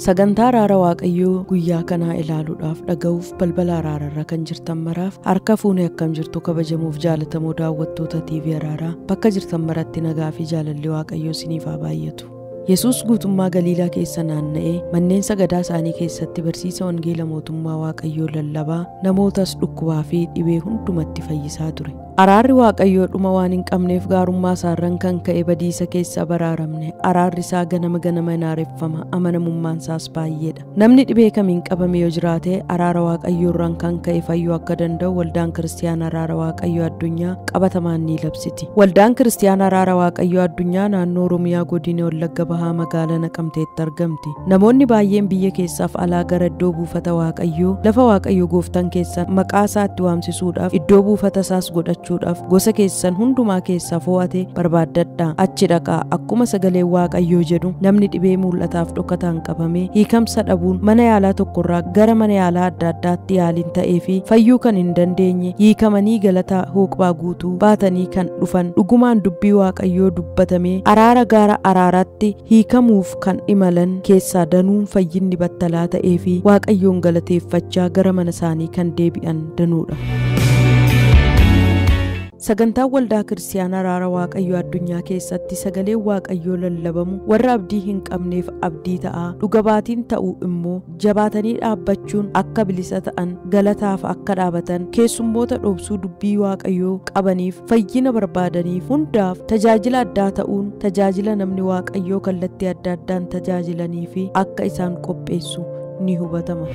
Sagantaa Araaraa Waaqayyoo guyyaa kanaa ilaaluudhaaf dhaga'uuf balbala Araararra kan jirtan maraaf harka fuunee akkam jirtu kabajamuuf jaalatamoo daawwattoota TV Araaraa bakka jirtan maratti nagaa fi jaalalli Waaqayyoo isiniif haa baay'atu. Yesuus guutummaa Galiilaa keessa naanna'ee manneen sagadaa isaanii keessatti barsiisa wangeela mootummaa Waaqayyoo lallabaa namootas dhukkubaa fi dhibee hundumatti fayyisaa ture. Araarri Waaqayyoo dhuma waan hin qabneef gaarummaa isaarran kan ka'e badiisa keessa baraaramne. Araarri isaa ganama inaareffama, amanamummaan isaas baay'eedha. Namni dhibee kamiin qabame yoo jiraate araara Waaqayyoorraan kan ka'e fayyuu akka danda'u waldaan Kiristiyaanaa Araara Waaqayyoo Addunyaa qabatamaan ni labsiti. Waldaan Kiristiyaanaa Araara Waaqayyoo Addunyaa naannoo Oromiyaa godina Wallagga Bahaa magaalaa Naqamteetti argamti. Namoonni baay'een biyya keessaaf alaa gara iddoo buufata Waaqayyoo lafa Waaqayyoo gooftan keessa maqaa isaatti waamsisuudhaaf iddoo buufata isaas godhachuudhaaf gosa keessan hundumaa keessaa fo'ate barbaaddadhaa achi dhaqaa. Akkuma sagalee Waaqayyoo jedhu namni dhibee mul'ataaf dhokataan qabame hiikamsa dhabuun mana yaalaa tokkorraa gara mana yaalaa adda addaatti yaaliin ta'ee fi fayyuu kan hin dandeenye hiikamanii galataa hooqbaa guutuu baatanii kan dhufan dhugumaan dubbii Waaqayyoo dubbatamee araara gaara Araaraatti hiikamuuf kan imalan keessaa danuun fayyinni battalaa ta'ee fi Waaqayyoon galateeffachaa gara mana isaanii kan deebi'an danuudha. Sagantaa waldaa Kiristiyaanaa Araara Waaqayyoo Addunyaa keessatti sagalee Waaqayyoo lallabamu warra abdii hin qabneef abdii ta'a. Dhugabaatiin ta'uu immoo jabaatanii dhaabbachuun akka bilisa ta'an galataaf akka dhaabatan keessummoota dhoobsuu dubbii Waaqayyoo qabaniif fayyina barbaadaniif hundaaf tajaajila addaa ta'uun tajaajila namni Waaqayyoo kallattii adda addaan tajaajilanii fi akka isaan qopheessu ni hubatama.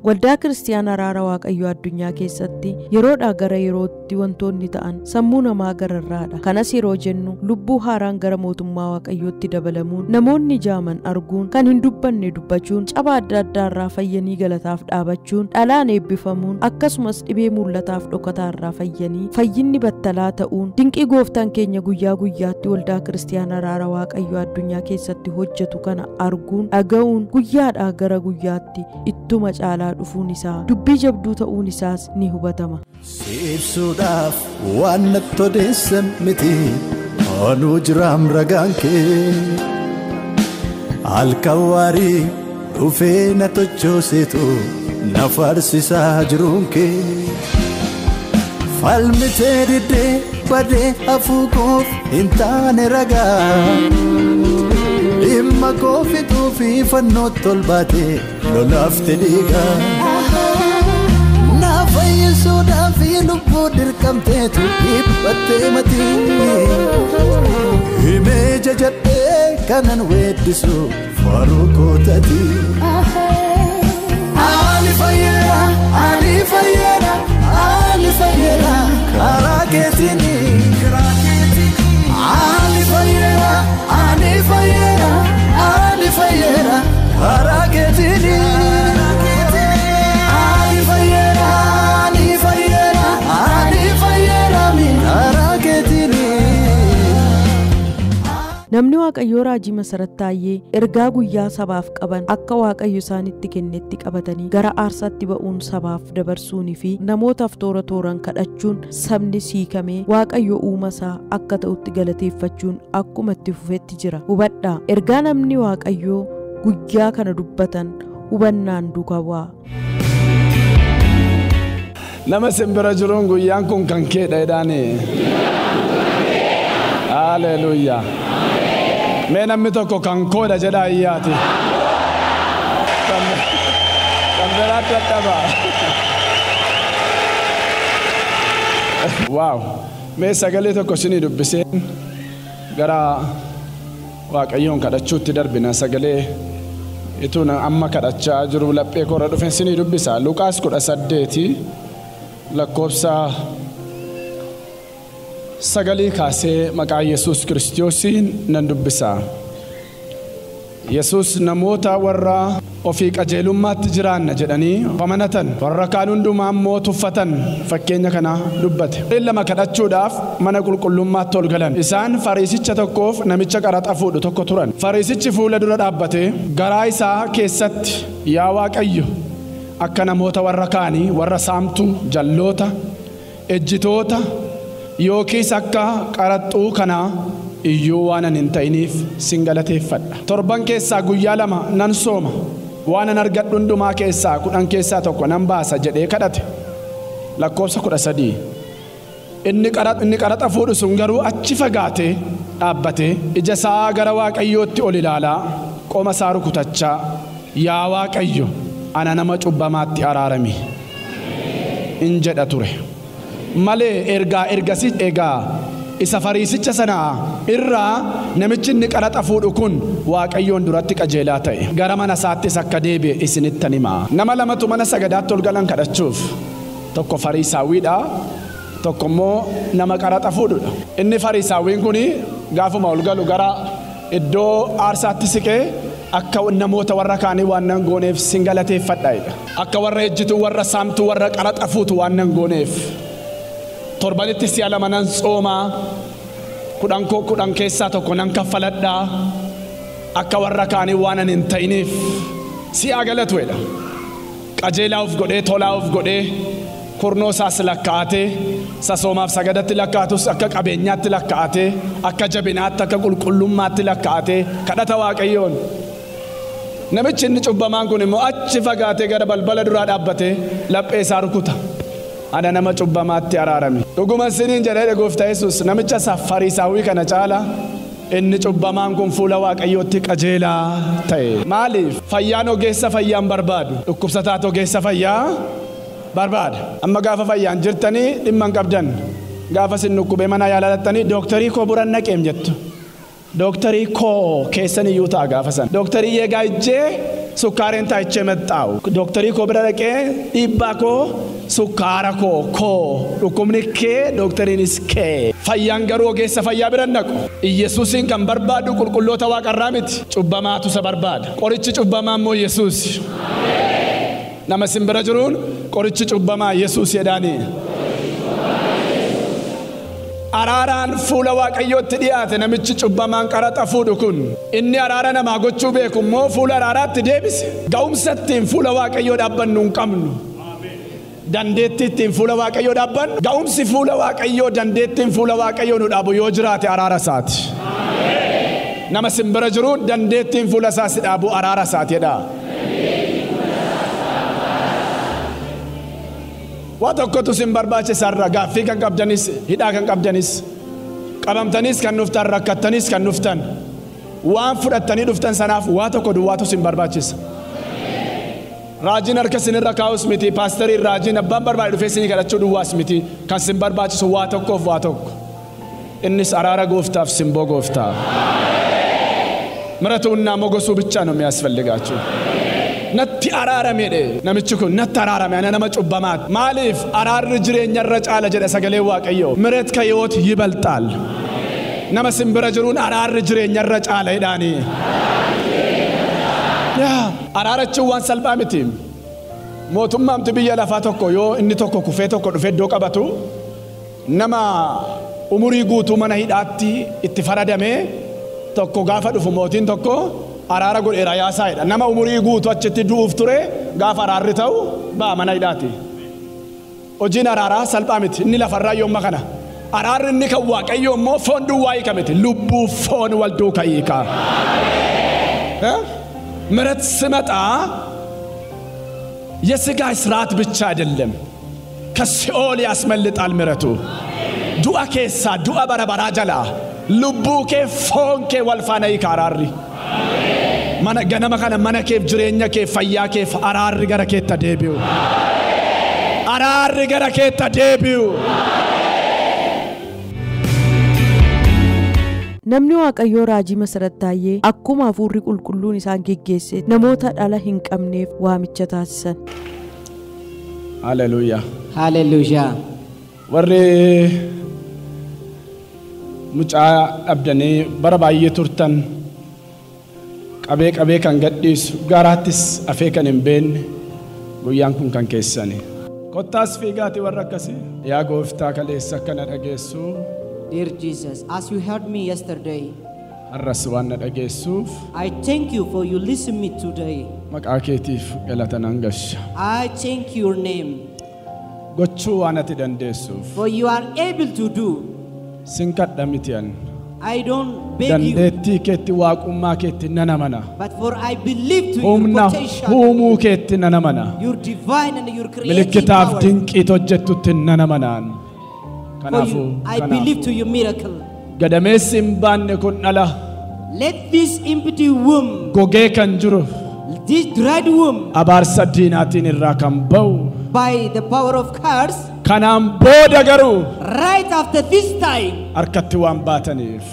Waldaa Kiristiyaanaa Araara Waaqayyoo Addunyaa keessatti yeroodhaa gara yerootti wantoonni ta'an sammuu namaa gararraadha. Kanas yeroo jennu lubbuu haaraan gara mootummaa Waaqayyootti dabalamuun namoonni jaaman arguun kan hin dubbanne dubbachuun caba adda addaarraa fayyanii galataaf dhaabachuun dhalaan eebbifamuun akkasumas dhibee mul'ataaf dhokataarraa fayyanii fayyinni battalaa ta'uun dinqii gooftaan keenya guyyaa guyyaatti waldaa Kiristiyaanaa Araara Waaqayyoo Addunyaa keessatti hojjetu kana arguun dhaga'uun guyyaadhaa gara guyyaatti ittuma caalaa dhufuun isaa dubbii jabduu ta'uun isaas ni hubatama. Ibsuudhaaf waan natti odeessan miti anuu jiraam ragaan kee halkan waarii dhufee na tochooseetu na faarsisaa jiruun kee falmitee diddee badee hafuukoof hin taane ragaa dhimma koo fixuu fi fannootti ol baatee lolaafte dhiigaa na fayyisuudhaaf lubbuu dirqamteetu dhiphattee matii himee jajadhee kanan weeddisu faaruu kootatii ani fayyera ani fayyera ani fayyera karaa keetiini ani fayyera ani fayyera ani fayyera karaa keetiini ani fayyera ani fayyera ani fayyera karaa keetiini. Namni Waaqayyoo raajii MESERET TAYE ergaa guyyaa sabaaf qaban akka Waaqayyo isaanitti kennetti qabatanii gara aarsaatti ba'uun sabaaf dabarsuunii fi namootaaf toora tooraan kadhachuun sabni hiikamee Waaqayyo uumasaa akka ta'utti galateeffachuun akkuma itti fufetti jira. Hubadhaa ergaa namni Waaqayyoo guyyaa kana dubbatan hubannaan duukaa bu'aa. Nama simbira jiruun guyyaan kun kan keedha jedhaani. Haleluuyaa. Mee namni tokko kan koodha jedhaa iyyaati. Kan biraatti dadhaba. Waaw. Mee sagalee tokko isinii dubbisee gara Waaqayyoon kadhachuutti darbina. Sagalee ituun amma kadhachaa jiru laphee koora dhufe isinii dubbisa. Luqaas 18 lakkoofsa 9 kaasee maqaa Yesuus Kiristoosiin nan dubbisa. Yesuus namoota warra ofii qajeelummaatti jiraanna jedhanii amanatan warra kaan hundumaa immoo tuffatan fakkeenya kana dubbate. Lama kadhachuudhaaf mana qulqullummaatti ol galan. Isaan Fariisicha tokkoof namicha qaraxa fuudhu tokko turan. Fariisichi fuula dura dhaabbatee garaa isaa keessatti yaa Waaqayyo akka namoota warra kaanii warra saamtuu jalloota ejjitoota yookiis akka qaraxxuu kanaa iyyuu waan hin ta'iniif sin galateeffadha. Torban keessaa guyyaa lama nan sooma. Waan an argadhu hundumaa keessaa 10 keessaa tokko nan baasa jedhee kadhate. Lakkoofsa 13. Inni qaraxa fuudhu sun garuu achi fagaatee dhaabbatee ija isaa gara Waaqayyootti ol ilaalaa qoma isaa rukutachaa yaa Waaqayyo ana nama cubbamaatti araarami in jedha ture. Malee ergasii egaa isa fariisicha sanaa irraa namichi inni qaraxa fuudhu kun Waaqayyoon duratti qajeelaa ta'e. Gara mana isaattis akka deebi'e isinittan himaa. Nama lamatu mana sagadaatti ol galan kadhachuuf. Tokko fariisaawiidha, tokko immoo nama qaraxa fuudhudha. Inni fariisaawiin kun gaafuma ol galu gara iddoo aarsaatti siqee akka namoota warra kaanii waan nan gooneef sin galateeffadhaa'edha. Akka warra ejjituu, warra saamtuu, warra qaraxa fuutu waan nan gooneef. Torbanitti si'a lama nan tsoomaa, 10 keessaa tokko nan kaffaladhaa. Akka warra kaanii waan hin ta'iniif si'a galatuudha. Qajeelaa of godhee, tolaa of godhee, kurnoo isaas lakkaa'atee, sasoomaaf sagadatti lakkaatus akka qabeenyaatti lakkaa'atee, akka jabinaatti, akka qulqullummaatti lakkaa'atee kadhata Waaqayyoon. Namichi inni cubbamaan kun immoo achi fagaatee gara balbala duraa dhaabbatee laphee isaa rukuta. Ana nama cubbamaatti araarami. Dhuguma siniin jedhee Gooftaa Yesuus namicha fariisaawii kana caala inni cubbamaan kun fuula Waaqayyootti qajeelaa ta'e. Maaliif? Fayyaan ogeessa fayyaan barbaadu. Dhukkubsataatu ogeessa fayyaa barbaada. Amma gaafa fayyaan jirtanii dhimma hin qabdan. Gaafa sin dhukkubee mana yaalattanii dooktarii koo buran naqeem jettu. Dooktarii koo keessan iyyuu ta'a gaafa san. Dooktarii eegaa ijjee sukkaareen ta'ichee maxxaa'u. Dooktarii koo bira dhaqee dhiibbaa koo sukkaara koo dhukkubni kee dooktariinis kee. Fayyaan garuu ogeessa fayyaa bira naqu. Yesuusin kan barbaadu qulqulloota Waaqarraa miti. Cubbamaatu isa barbaada. Qorichi cubbamaa immoo Yesuus. Nama sin bira jiruun qorichi cubbamaa Yesuus jedhaanii. Araaraan fuula Waaqayyootti dhiyaate namichi cubbamaan qaraxa fuudhu kun inni araara namaa gochuu beeku immoo fuula araaraatti deebise. Ga'umsattiin fuula Waaqayyoo dhaabbannu hin qabnu. Dandeettiittiin fuula Waaqayyoo dhaabbannu. Ga'umsi fuula Waaqayyoo, dandeettiin fuula Waaqayyoo nu dhaabu yoo jiraate araara isaati. Nama sin bira jiru dandeettiin fuula isaa si dhaabu araara isaati jedha. Waa tokkotu sin barbaachisarra gaaffii kan qabdanis, hidhaa kan qabdanis, qabamtanis kan dhuftan, rakkattanis kan dhuftan, waan fudhattanii dhuftan sanaaf waa tokko duwwaatu sin barbaachisa. Raajiin harka sinirra kaa'us miti, paastariin raajiin abbaan barbaade dhufee sinii kadhachuu duwwaas miti, kan sin barbaachisu waa tokkoof waa tokko. Innis araara Gooftaaf simboo Gooftaa. ምሕረቱና ሞገሱ ብቻ ነው የሚያስፈልጋችሁ። ነቲ አራራሜደ ነምችኩ ነቲ አራራሜ አነ ነመ ጩበማት ማሊፍ አራር ጅሬኛ ረጫለ ጀደ ሰገሌ ዋቀዮ ምረት ከህይወት ይበልጣል። ነመስም በረጅሩን አራር ጅሬኛ ረጫለ ሄዳኒ ያ አራራቹ ዋን ሰልባምቲም ሞቱማም ትብየ ለፋ tokko yo inni tokko kufe tokko dhufe do qabatu nama umuri guutu mana hidhaatti itti faradame tokko gaafa dhufu mootiin tokko araara godheera yaasaayedha. Nama umurii guutu achitti du'uuf ture gaafa araarri ta'u ba'a mana hidhaatti. Hojiin araaraa salphaa miti. Inni lafarraa yoomma kana. Araarri inni kan Waaqayyoo immoo foon duwwaa hiika miti. Lubbuu foon wal duukaa hiika. ምሕረት ሲመጣ የሥጋ እስራት ብቻ አይደለም፣ ከሲኦል ያስመልጣል ምሕረቱ። ዱአ ኬሳ ዱአ በረበራ ጀላ lubbuu kee foon kee wal faana hiikaaraarri mana ganama kana mana keef jireenya kee fayyaa keef araarri gara keetta deebi'u araarri gara keetta deebi'u. Namni Waaqayyoo raajii MESERET taayee akkuma hafuurri qulqulluun isaan geggeesse namoota dhala hin qabneef waamicha taasisan. Haleluuyaa. Haleluuyaa. Warri mucaa dhabdanii bara baay'ee turtan qabee kan gadhiisu garaattis afee kan hin beenne guyyaan kun kan keessani. Kottaas fiigaati warra akkasii yaa Gooftaa kaleessa kana dhageessu. Dear Jesus, as you heard me yesterday, har'as waan na dhageessuuf I thank you for you listen me today. maqaa keetiif galata nan gasha. I thank your name gochuu waan ati dandeessuuf for you are able to do. sin kadha mitiyan I don't beg you, dandeettii keetti waaqummaa keetti nan amana but for I believe to your humna potential, uumuu keetti nan amana your divine and your creative milikkitaaf power. dinqii hojjettutti nan amanaan For kanaafu you, I believe to your miracle. gadameessi hin baanne kun dhala Let this empty womb, gogee kan jiru this dried womb, abaarsa diinaatiin irraa kan ba'u by the power of curse, kanaan booda garuu right after this time, harkatti waan baataniif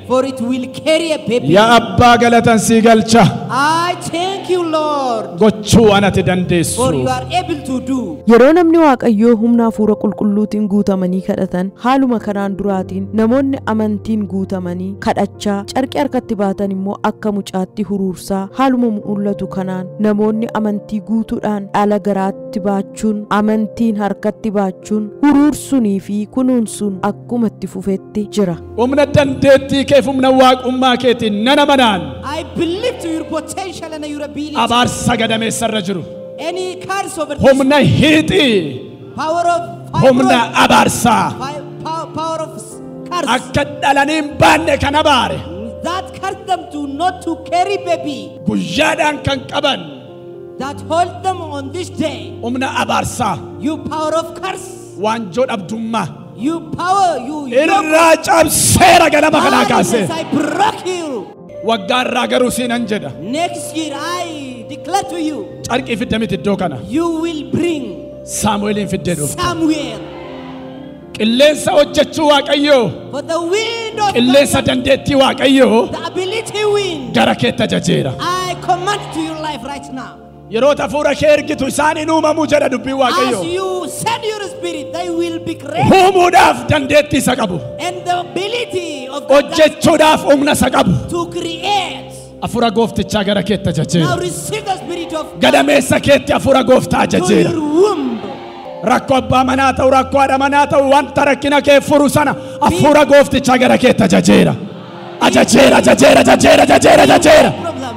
for it will carry a baby. yaa abbaa galatan sii galcha I thank you, Lord, gochuu anati dandeessu for you are able to do. Yeroo namni Waaqayyoo humna hafuura qulqulluutiin guutamanii kadhatan haaluma kanaan duraatiin namoonni amantiin guutamanii kadhachaa carqii harkatti baatan immoo akka mucaatti huruursaa haaluma mul'atu kanaan namoonni amantii guutuudhaan dhala garaatti baachuun amantiin harkatti baachuun huruursunii fi kunuunsuun akkuma itti fufetti jira. humna dandeettii keef humna waaqummaa keetiin nan amanaan I believe to your potential and your ability. abaarsa gadameessa irra jiru Any curse over this, humna hiixii power of humna fibroid, abaarsaa power of curse, akka dhalanii hin baanne kan abaare that curse them to not to carry baby, guyyaadhaan kan qaban that hold them on this day. humna abaarsaa You power of curse, waanjoo dhabdummaa you power, you irraa cabseera ganama kanaa kaasee I broke you. waggaa irraa garuu siinan jedha Next year I declare to you, carqii fidde miti iddoo kana you will bring saamu'eeliin fiddee dhufu Samuel. qilleensa hojjechuu waaqayyoo For the wind of qilleensa God, dandeettii waaqayyoo the ability wind, gara keetti ajajeera I command to your life right now. yeroo hafuura kee ergitu isaaniin uumamuu jedha dubbiin As waaqayyoo you send your spirit, they will be created. uumuudhaaf dandeettii isa qabu And the ability of God hojjechuudhaaf humna isa qabu to create. hafuura gooftichaa gara keetti Now ajajeera receive the spirit of God gadameessa keetti hafuura gooftaa to ajajeera your womb. rakkoo abbaa manaa ta'u rakkoo haadha manaa ta'u wanta rakkina kee furu sana hafuura gooftichaa gara keetti ajajeera ajajeera ajajeera ajajeera ajajeera ajajeera Problem.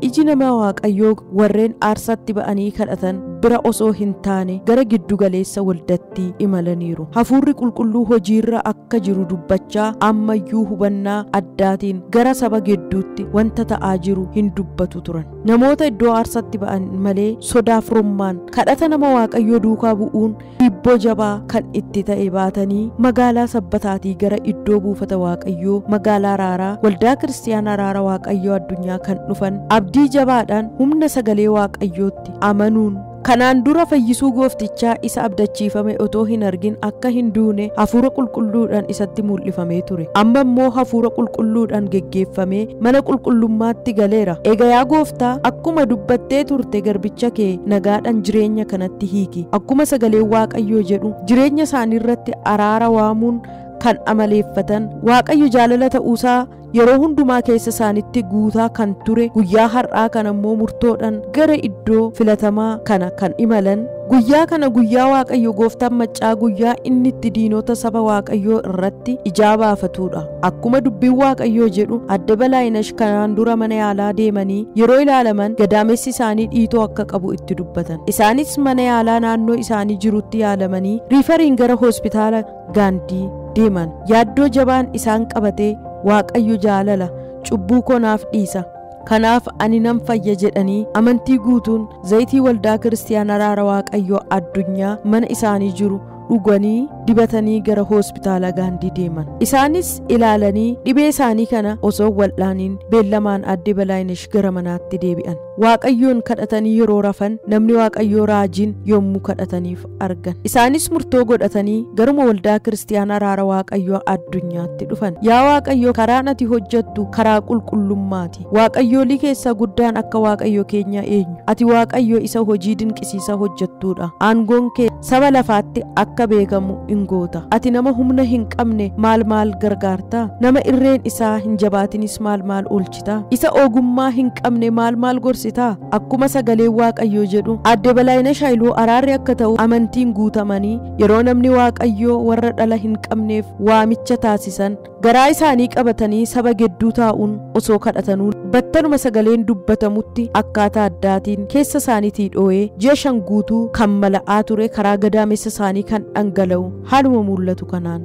Iji nama Waaqayyoo warreen aarsatti ba'anii kadhatan bira osoo hin taane gara giddu galeessa waldatti imalaniiru. Hafuurri qulqulluu hojiirra akka jiru dubbachaa ammayyuu hubannaa addaatiin gara saba gidduutti wanta ta'aa jiru hin dubbatu turan. Namoota iddoo aarsatti ba'an malee sodaaf rummaan kadhata nama Waaqayyoo duukaa bu'uun dhiibboo jabaa kan itti ta'e baatanii magaalaa sabbataatii gara iddoo buufata Waaqayyoo magaalaa Araaraa waldaa kiristaanaa Araaraa Waaqayyoo addunyaa kan dhufan abdii jabaadhaan humna sagalee Waaqayyootti amanuun kanaan dura fayyisuu gooftichaa isa abdachiifame otoo hin argin akka hin duune hafuura qulqulluudhaan isatti mul'ifamee ture. Amma immoo hafuura qulqulluudhaan geggeeffamee mana qulqullummaatti galeera. Egaa yaa gooftaa akkuma dubbattee turte garbicha kee nagaadhaan jireenya kanatti hiiki. Akkuma sagalee Waaqayyoo jedhu jireenya isaanii irratti araara waamuun kan amaleeffatan Waaqayyo jaalala ta'uusaa yeroo hundumaa keessa isaanitti guutaa kan ture guyyaa har'aa kana immoo murtoodhaan gara iddoo filatamaa kana kan imalan guyyaa kana guyyaa Waaqayyo gooftaan maccaa guyyaa inni itti diinota saba Waaqayyoo irratti ijaa baafatudha. Akkuma dubbiin Waaqayyoo jedhu adda balaayinash kanaan dura mana yaalaa deemanii yeroo ilaalaman gadaamessi isaanii dhiitoo akka qabu itti dubbatan. Isaanis mana yaalaa naannoo isaanii jirutti yaalamanii riifariin gara hospitaala Gaandii deeman. Yaaddoo jabaan isaan qabatee Waaqayyo jaalala cubbuu konaaf dhiisa kanaaf ani nan fayya jedhanii amantii guutuun zayitii waldaa kiristaanaa Araaraa Waaqayyoo addunyaa mana isaanii jiru dhuganii dibatanii gara hospitaala Gaandii deeman. Isaanis ilaalanii dhibee isaanii kana osoo wal'aaniin beellamaan adde balaayinash gara manaatti deebi'an. Waaqayyoon kadhatanii yeroo rafan namni Waaqayyoo raajiin yommuu kadhataniif argan. Isaanis murtoo godhatanii garuma waldaa kiristaanaa Araaraa Waaqayyoo addunyaatti dhufan. Yaa Waaqayyo karaan ati hojjettu karaa qulqullummaati. Waaqayyoolii keessaa guddaan akka Waaqayyo keenya eenyu? Ati Waaqayyo isa hojii dinqisiisaa hojjettuudha. Aangoon kee saba lafaatti akka beekamu hin goota. Ati nama humna hin qabne maal gargaarta? Nama irreen isaa hin jabaatinis maal oolchita? Isa ogummaa hin qabne maal gorsita? Akkuma sagalee Waaqayyoo jedhu adde balaayinash araarri akka ta'u amantiin guutamanii yeroo namni Waaqayyoo warra dhala hin qabneef waamicha taasisan garaa isaanii qabatanii saba gidduu taa'uun osoo kadhatanuu battaluma sagaleen dubbatamutti akkaataa addaatiin keessa isaaniitii dhoo'ee ji'a 5 guutuu kan mala'aa ture karaa gadaamessa isaanii kan dhangala'u haaluma mul'atu kanaan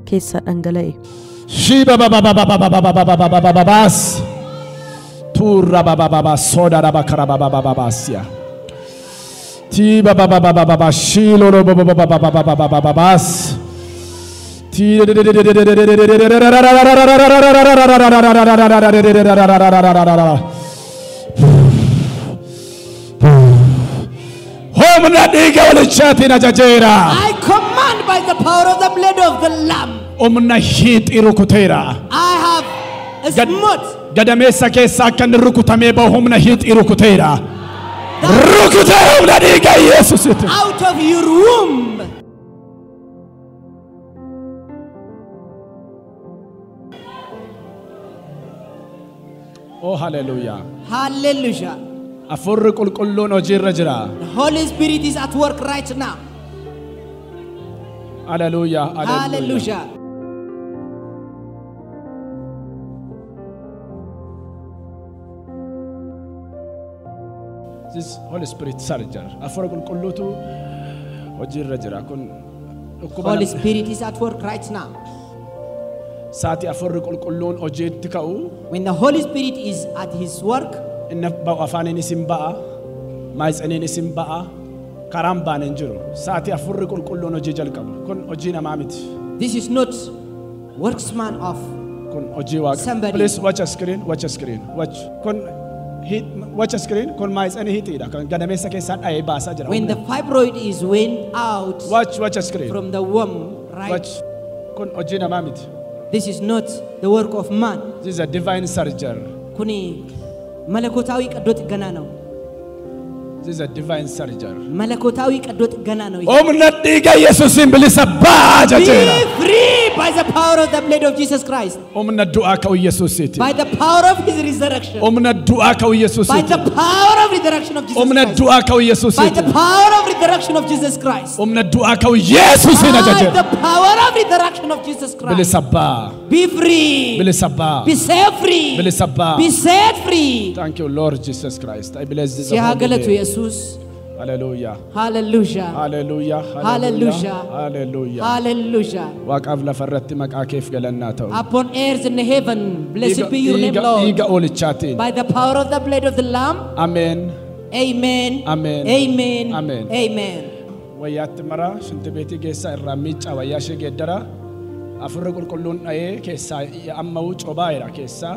keessa dhangala'e. Shiba babas. Tura bababa soda rabakara bababasia. Tiba bababa shilo bababas. I command by the power of the blood of the Lamb. I have smote Gadameessa keessaa kan rukutamee bahu humna hiixii rukuteera. Rukutee humna dhiiga Yesuusitti. out of your womb. Oh hallelujah. Hallelujah. Afurri qulqulluun hojiirra jira. The Holy Spirit is at work right now. Hallelujah. Hallelujah. This Holy Spirit surgery. Afurri qulqulluutu hojiirra jira. Kun Holy Spirit is at work right now. Saati afurri qulqulluun hojiitti ka'u. When the Holy Spirit is at his work, Inni ba'u afaaniin isin ba'a. Maayinsaniin isin ba'a. Karaan baan hin jiru. Saati afurri qulqulluun hojii jalqabu. Kun hojii namaa miti. this is not worksman of Kun hojii Waaqa. Somebody. Please watch a screen. Watch a screen. Watch. Kun watch a screen. Kun maayinsanii hiitiidha. Kan gadameessa keessaa dha'ee baasaa jira. when the fibroid is went out Watch a screen. from the womb, right? Watch. Kun hojii namaa miti. This is not the work of man. This is a divine surgery. Kuni malakotawi qaddo xigganaa ነው. This is a divine surgery. malakotawi qaddo xigganaa ነው. Humna dhiiga Yesuusiin bilisa baaja jira. Be free by the power of the blood of Jesus Christ. Humna du'aa ka'u Yesuusiiti. By the power of his resurrection. Humna du'aa ka'u By Yesuusiiti. the power of resurrection of Jesus Humna Christ. du'aa ka'u By Yesuusiiti. the power of resurrection of Jesus Christ. Humna du'aa ka'u Yesuusiin By ajajeera. the power of resurrection of Jesus Christ. Bilisa baa. Be free. Bilisa baa. Be set free. Bilisa baa. Be set free. Thank you Lord Jesus Christ. I bless this Siya holy galatu name. Jesus. Hallelujah. Hallelujah. Hallelujah. Hallelujah. Hallelujah. Hallelujah. Waaqaaf lafarratti maqaa keef galannaa ta'u. Upon earth and heaven, blessed be your name, Lord. Dhiiga oolichaatiin. By the power of the blood of the Lamb. Amen. Amen. Amen. Amen. Amen. Amen. Wayyaatti mara shinti beetii keessaa irraa miicca wayyaa ishee geeddara. Afurri qulqulluun dha'ee keessaa amma'uu cobaayeera keessaa.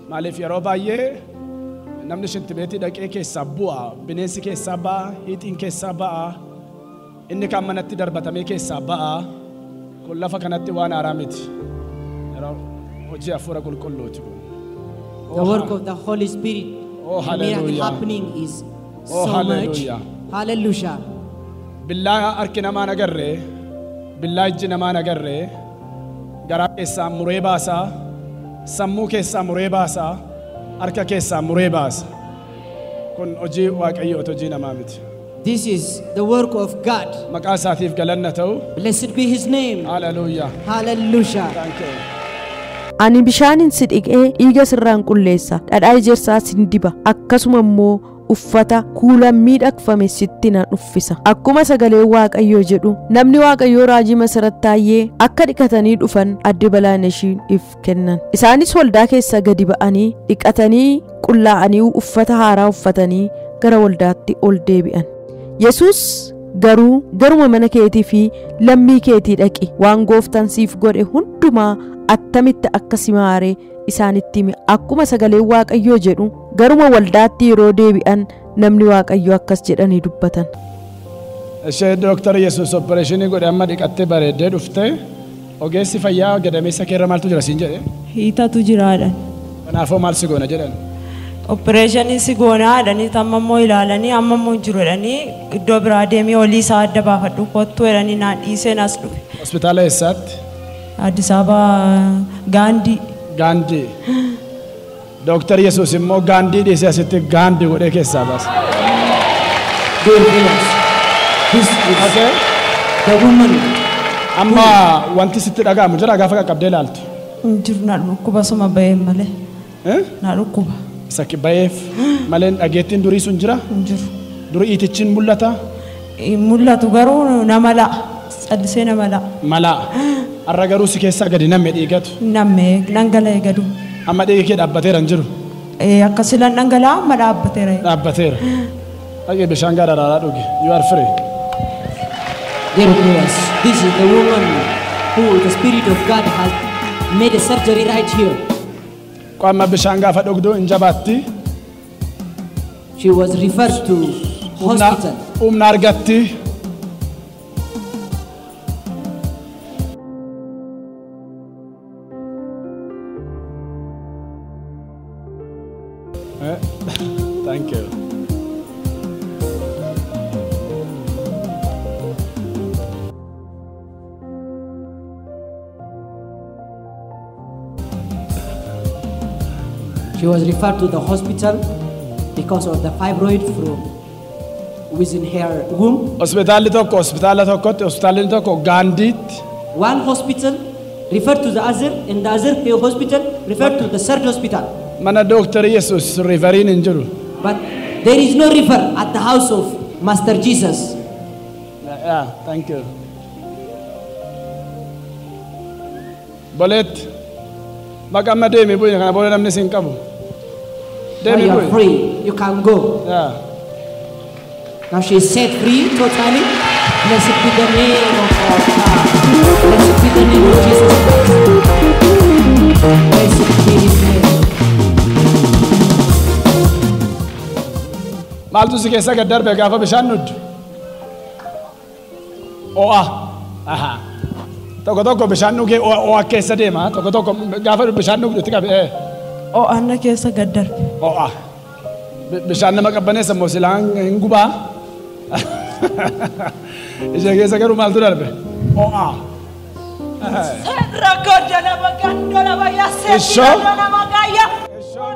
Maaliif yeroo baay'ee namni shinti beetii dhaqee keessaa bu'a. Bineensi keessaa ba'a. Hiixiin keessaa ba'a. Inni kan manatti darbatamee keessaa ba'a. Kun lafa kanatti waan haaraa miti. Yeroo hojii afura qulqulluuti kun. The work of the Holy Spirit. Oh, the miracle hallelujah. happening is Oh, so hallelujah. much. Hallelujah. Billaa harki namaa nagarree. Billaa ijji namaa nagarree. Garaa keessaa muree baasaa. Sammuu keessaa muree baasaa. Harka keessaa muree baasa. Kun hojii Waaqayyooti hojii namaa miti. This is the work of God. Maqaa isaatiif galanna ta'u. Blessed be his name. Hallelujah. Hallelujah. Thank you. Ani bishaanin si dhiqee dhiiga sirraan qulleessa dhadhaa ejersaa sin diba akkasuma immoo uffata kuulan miidhagfame sitti nan uffisa akkuma sagalee Waaqayyoo jedhu namni Waaqayyoo raajii MESERET TAYE akka dhiqatanii dhufan addi balaan ishiif kennan isaanis waldaa keessa gadi ba'anii dhiqatanii qullaa'anii uffata haaraa uffatanii gara waldaatti ol deebi'an Yesuus garuu garuma mana keetii fi lammii keetii dhaqi waan gooftaan siif godhe hundumaa attamitti akka simaaree isaanitti hime akkuma sagalee Waaqayyoo jedhu garuma waldaatti yeroo deebi'an namni Waaqayyoo akkas jedhanii dubbatan. Ishee Dooktar Yesuus opereeshinii godhe amma dhiqattee bareeddee dhufte ogeessi fayyaa gadameessa keerra maaltu jira siin jedhe? Hiitatu jiraadhan. Kanaafuu maal si goona jedhan? Opereeshinii si goonaadhanii amma immoo ilaalanii amma immoo jiru jedhanii iddoo biraa deemee olii isaa adda baafadhu kottu jedhanii naan dhiiseen as dhufe. Hospitaala eessaatti? Addis Ababaa Gaandii. Gaandii. Dooktar Yesuus immoo Gaandii dhiisee asitti Gaandii godhee keessaa baase. This is Okay. the woman. Amma wanti sitti dhaga'amu jira gaafa qaqqabdee ilaaltu. Jiru na dhukkuba suma bahee malee. Na dhukkuba. Sakki baheef malee dhageettiin durii sun jira. Jiru. Durii itichiin mul'ata. Mul'atu garuu nama la'a. Callisee nama laa. Malaa. Har'a garuu si keessaa gadi nam'e dhiigatu. Nam'ee dhangala'ee gadu. Amma dhiigi kee dhaabbateera hin jiru. Akkasilan dhangala'aa amma dhaabbateera. Dhaabbateera. Dhaqee bishaan gara Araaraa dhugi. You are free. Dear viewers, this is the woman who the Spirit of God has made a surgery right here. Qaama bishaan gaafa dhugdu hin jabaatti. She was referred to hospital. Humna argatti. Thank you. She was referred to the hospital because of the fibroid from within her womb. Hospitaalli tokko Gaandiitti. One hospital referred to the other, and the other hospital referred to the third hospital. Mana Dr. Jesus riferiin hin jiru. But there is no river at the house of Master Jesus. Yeah, thank you. Bolet, makamma deemi bu'e kana booda namni sin qabu. Now you are free. You can go. Yeah. Now she is set free totally. Blessed be the name of our God. Blessed be the name of Jesus Christ. Blessed be His name. Maaltu si keessa gad darbe gaafa bishaan nuddu? O'a. Aha. Tokko bishaan dhugee o'a keessa deema. Tokko gaafa bishaan dhugdutti qabe. O'a keessa gad darbe. O'a. Bishaan nama qabbaneessa immoo silaan hin gubaa. Ishee keessa garuu maaltu darbe? O'a. Rakkoodda nama gandoo nama yaasee. Ishoo. Nama gaayyaa. Ishoo.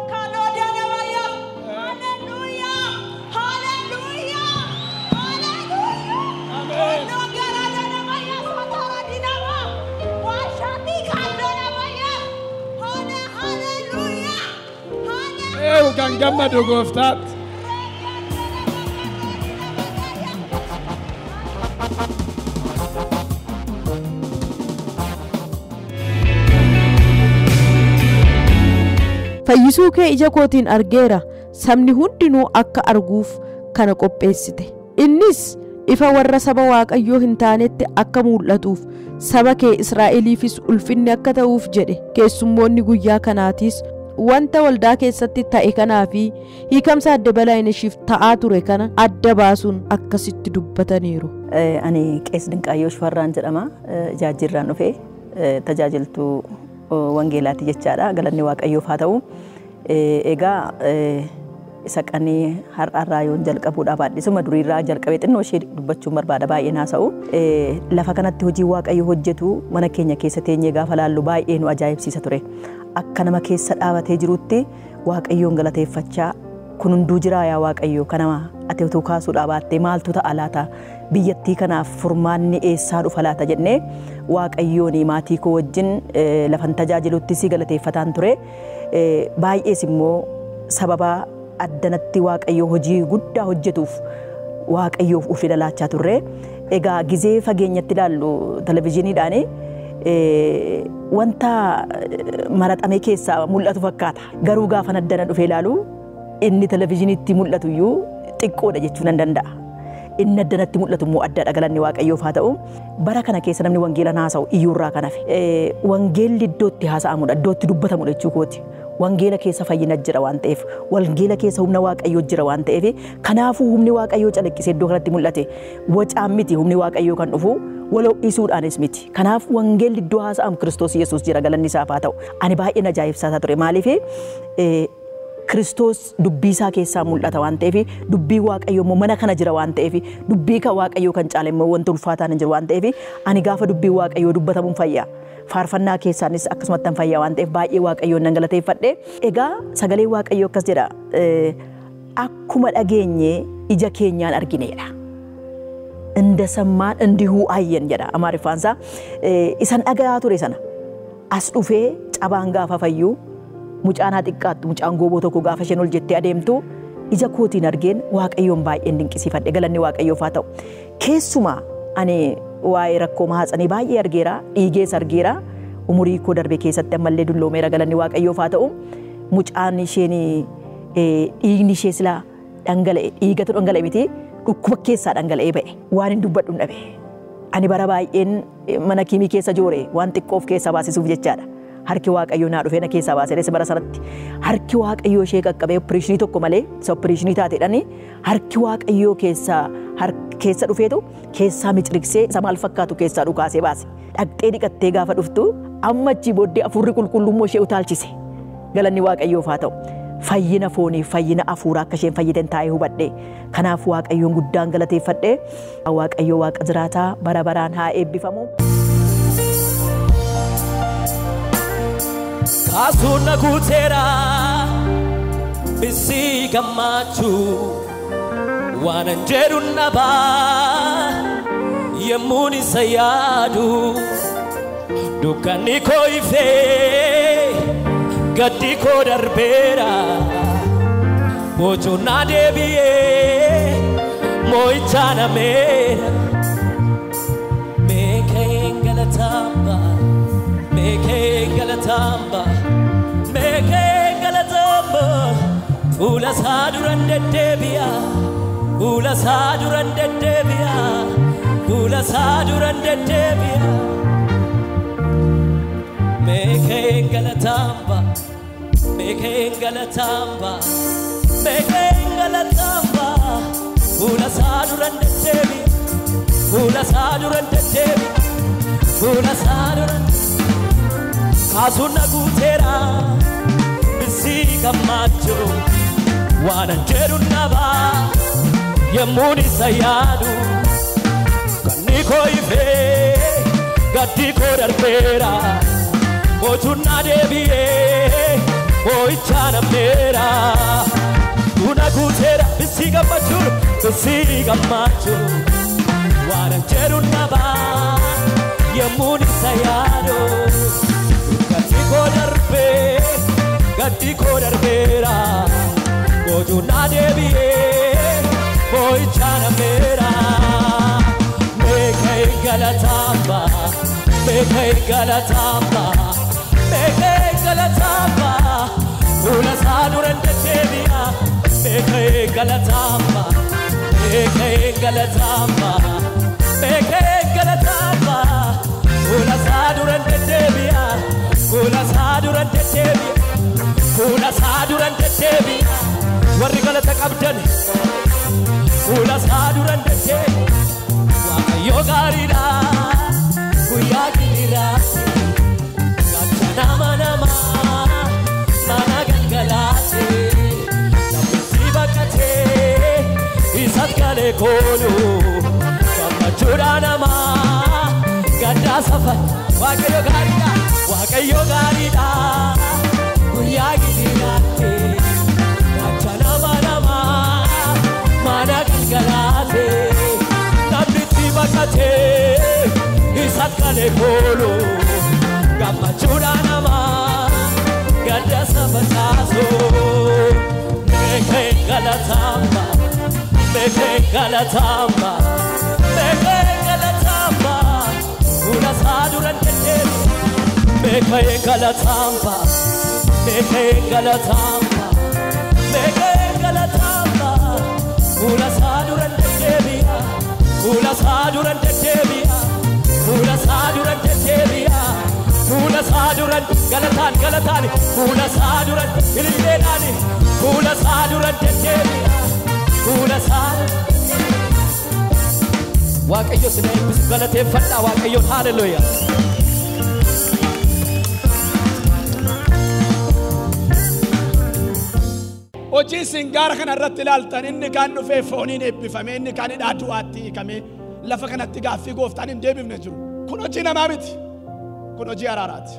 Kan gammadu gooftaat. Fayyisuu kee ija kootiin argeera, sabni hundinuu akka arguuf kana qopheessite. Innis ifa warra saba Waaqayyoo hin taanetti akka mul'atuuf, saba kee Israa'eliifis ulfinni akka ta'uuf jedhe. Keessummoonni guyyaa kanaatis wanta waldaa keessatti ta'e kanaa fi hiikamsa adda balaa ishiif ta'aa ture kana adda baasuun akkasitti dubbataniiru. Ani Qees Dinqaayyoo Shifarraan jedhama. Jaajirraan dhufee tajaajiltuu wangeelaati jechaadha. Galanni Waaqayyoof haa ta'u. Egaa isa qanii har'arraa yoon jalqabuudha baadhisuma duriirraa jalqabee xinnoo ishee dubbachuun barbaada baay'ee naasa'u. Lafa kanatti hojii Waaqayyoo hojjetu mana keenya keessa teenyee gaafa laallu baay'ee nu ajaa'ibsiisa ture. Akka nama keessa dhaabatee jirutti Waaqayyoon galateeffachaa kun hunduu jira yaa Waaqayyoo kanama ati utuu kaasuudhaa baattee maaltu ta'a laata biyyattii kanaaf furmaanni eessaa dhufa laata jennee Waaqayyoon maatii koo wajjin lafan tajaajilutti si galateeffataan ture. Baay'ees immoo sababa addanatti Waaqayyoo hojii guddaa hojjetuuf Waaqayyoof ulfina laachaa turre. Egaa gizee fageenyatti ilaallu televizyiiniidhaani wanta maraxame keessaa mul'atu fakkaata. Garuu gaafa addana dhufee ilaalu inni televizyiiniitti mul'atu iyyuu xiqqoodha jechuu nan danda'a. Inni addanatti mul'atu immoo addaadha. Galanni Waaqayyoof haa ta'u. Bara kana keessa namni wangeela haasa'u iyyuurraa kan hafe. Wangeelli iddootti haasa'amudha, iddootti dubbatamudha jechuu kooti. Wangeela keessa fayyina jira waan ta'eef, wangeela keessa humna Waaqayyoo jira waan ta'eef, kanaafuu humni Waaqayyoo calaqqisee iddoo kanatti mul'ate. Wacaan miti humni Waaqayyoo kan dhufu walau isuudhaanis miti. Kanaaf wangeelli iddoo haasa'amu Kiristoos Yesuus jira. Galanni isaaf haa ta'u. Ani baay'ee ajaa'ibsiisaa ture. Maaliif Kiristoos dubbii isaa keessaa mul'ata waan ta'eef, dubbii Waaqayyoo immoo mana kana jira waan ta'eef, dubbii kan Waaqayyoo kan caale immoo wanta ulfaataan hin jiru waan ta'eef, ani gaafa dubbii Waaqayyoo dubbatamuun fayyaa. Faarfannaa keessaanis akkasumatti fayyaa waan ta'eef baay'ee Waaqayyoon nan galateeffadhe. Egaa sagalee Waaqayyoo akkas jedha, akkuma dhageenye ija keenyaan argineedha. Inda sammaan indihuu ayyan jedha Amaariffaansaa. Isan dhagayaa ture sana as dhufee cabaan gaafa fayyuu mucaan haa xiqqaattu mucaan gooboo tokko gaafa isheen ol jettee adeemtu ija kootiin argeen Waaqayyoon baay'een dinqisiifadhe. Galanni Waaqayyoof haa ta'u. Keessumaa ani waa'ee rakkoo maatsanii baay'ee argeera, dhiigees argeera. Umurii koo darbe keessatti ammallee dulloomeera galanni Waaqayyoof haa ta'u. Mucaan isheen dhiigni ishee silaa dhangala'e, dhiigatu dhangala'e miti, dhukkuba keessaa dhangala'ee ba'e. Waan hin dubbadhu dhabe. Ani bara baay'een mana kiimii keessa joore waan xiqqoof keessaa baasisuuf jechaadha. Harki Waaqayyoo naa dhufee na keessaa baasee bara sanatti harki Waaqayyoo ishee qaqqabee opereeshinii tokko malee isa opereeshinii taateedhani harki Waaqayyoo keessa dhufeetu keessaa micirigsee isa maal fakkaatu keessaa dhukaasee baase. Dhaqxee dhiqattee gaafa dhuftu amma achii booddee hafuurri qulqullummoo ishee utaalchise. Galanni Waaqayyoof haa ta'u. Fayyina foonii, fayyina hafuuraa akka isheen fayyiten taa'ee hubadhe. Kanaaf Waaqayyoon guddaan galateeffadhe. Waaqayyoo Waaqa jiraataa bara baraan haa eebbifamu. Kaasuun na guuteera bisii gammachuu waanan jedhu nabaa yemmuun isa yaadu dukkanni koo ifee gaddi koo darbeera bocoon na deebi'ee moo'icha nameera meekeen galataamba meekeen galataamba meekeen galataamba fuula isaa duran deddeebi'a fuula isaa duran deddeebi'a fuula isaa duran deddeebi'a meekeen galataamba meekeen galataamba meekeen galataamba fuula isaa duran deddeebi'a fuula isaa duran deddeebi'a fuula isaa duran kaasuun na guuteera bisii gammachuu waanan jedhu nabaa yemmuun isa yaadu kanni koo ifee gaddi koo darbeera bocuun na deebi'ee moo'icha nameera na guuteera bisii gammachuu waanan jedhu nabaa yemmuun isa yaadu gaddi koo darbeera bocuun na deebi'ee moo'icha nameera meekeen galataamba meekeen galataamba meekeen galataamba fuula isaa duran deddeebi'a meekeen galataamba meekeen galataamba meekeen galataamba fuula isaa duran deddeebi'a fuula isaa duran deddeebi'a fuula isaa duran deddeebi'a warri galata qabdan fuula isaa duran deddeebi'a Waaqayyo gaariidha guyyaa gidiraatti gacha nama mana galgalaatti namni bakkatee isat galee koolu gammachuudha nama gaddaa safar Waaqayyo gaariidha guyyaa gidiraatti gacha nama mana galgalaatti namni bakkatee isat galee koolu gammachuudha nama gaddaa safar meekeen galataamba meekeen galataamba meekeen galataamba fuula isaa duran deddeebi'a meekeen galataamba meekeen galataamba meekeen galataamba fuula isaa duran deddeebi'a fuula isaa duran deddeebi'a fuula isaa duran deddeebi'a fuula isaa duran galataan fuula isaa duran ililleedhaan fuula isaa duran deddeebi'a fuula isaa Waaqayyo sina eebbisu galateeffadhaa Waaqayyoon haaleluyyaa. Hojii singaara kana irratti ilaaltan inni kaan dhufee fooniin eebbifame inni kaan hidhaa du'aatti hiikamee lafa kanatti gaaffii gooftaan hin deebifne jiru. Kun hojii namaa miti. Kun hojii araaraati.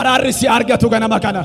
Araarri si argatu ganama kana.